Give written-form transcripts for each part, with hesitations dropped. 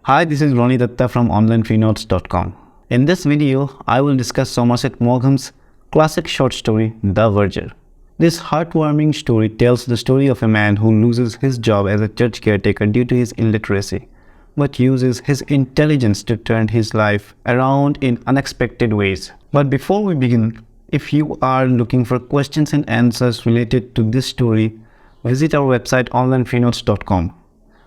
Hi, this is Ron'e Dutta from onlinefreenotes.com. In this video, I will discuss Somerset Maugham's classic short story, The Verger. This heartwarming story tells the story of a man who loses his job as a church caretaker due to his illiteracy, but uses his intelligence to turn his life around in unexpected ways. But before we begin, if you are looking for questions and answers related to this story, visit our website onlinefreenotes.com,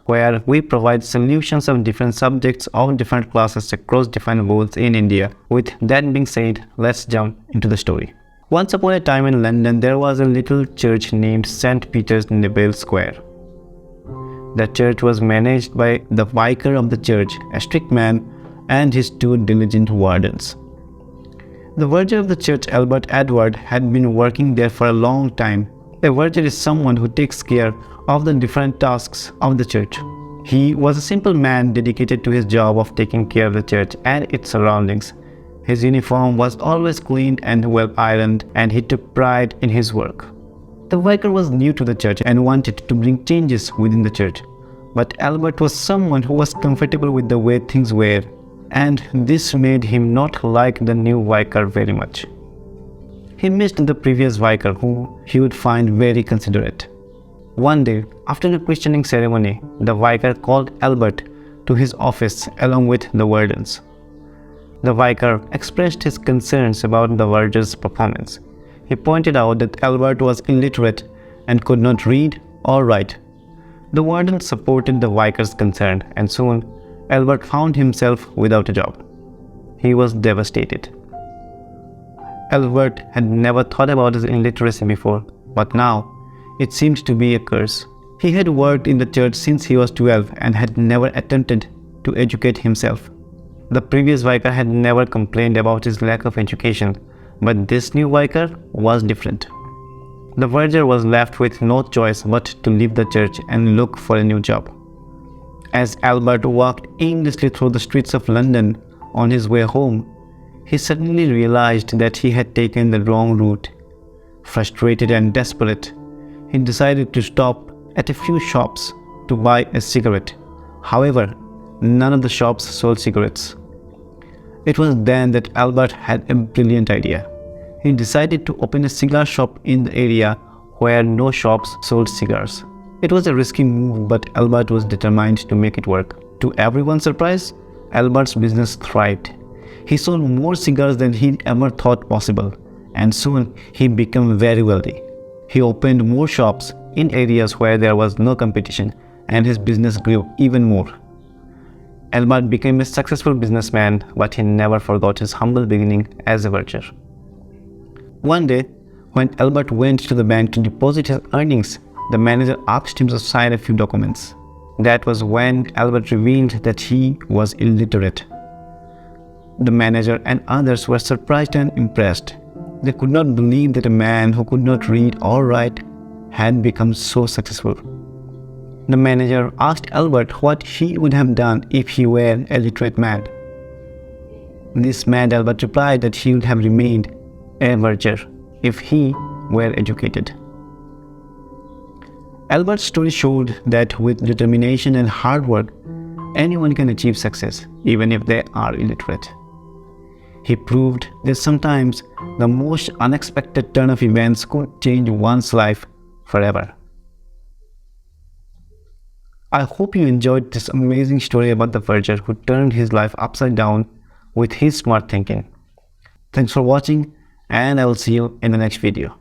where we provide solutions of different subjects of different classes across different goals in India. With that being said, let's jump into the story. Once upon a time in London, there was a little church named St. Peter's Neville Square. The church was managed by the vicar of the church, a strict man, and his two diligent wardens. The verger of the church, Albert Edward, had been working there for a long time. A verger is someone who takes care of the different tasks of the church. He was a simple man dedicated to his job of taking care of the church and its surroundings. His uniform was always clean and well ironed, and he took pride in his work. The vicar was new to the church and wanted to bring changes within the church. But Albert was someone who was comfortable with the way things were, and this made him not like the new vicar very much. He missed the previous vicar, who he would find very considerate. One day, after a christening ceremony, the vicar called Albert to his office along with the wardens. The vicar expressed his concerns about the verger's performance. He pointed out that Albert was illiterate and could not read or write. The warden supported the vicar's concern, and soon Albert found himself without a job. He was devastated. Albert had never thought about his illiteracy before, but now it seemed to be a curse. He had worked in the church since he was 12 and had never attempted to educate himself. The previous vicar had never complained about his lack of education, but this new vicar was different. The verger was left with no choice but to leave the church and look for a new job. As Albert walked aimlessly through the streets of London on his way home, he suddenly realized that he had taken the wrong route. Frustrated and desperate, he decided to stop at a few shops to buy a cigarette. However, none of the shops sold cigarettes. It was then that Albert had a brilliant idea. He decided to open a cigar shop in the area where no shops sold cigars. It was a risky move, but Albert was determined to make it work. To everyone's surprise, Albert's business thrived. He sold more cigars than he ever thought possible, and soon he became very wealthy. He opened more shops in areas where there was no competition, and his business grew even more. Albert became a successful businessman, but he never forgot his humble beginning as a verger. One day, when Albert went to the bank to deposit his earnings, the manager asked him to sign a few documents. That was when Albert revealed that he was illiterate. The manager and others were surprised and impressed. They could not believe that a man who could not read or write had become so successful. The manager asked Albert what he would have done if he were a literate man. This mad Albert replied that he would have remained a verger if he were educated. Albert's story showed that with determination and hard work, anyone can achieve success, even if they are illiterate. He proved that sometimes the most unexpected turn of events could change one's life forever. I hope you enjoyed this amazing story about the verger who turned his life upside down with his smart thinking. Thanks for watching, and I will see you in the next video.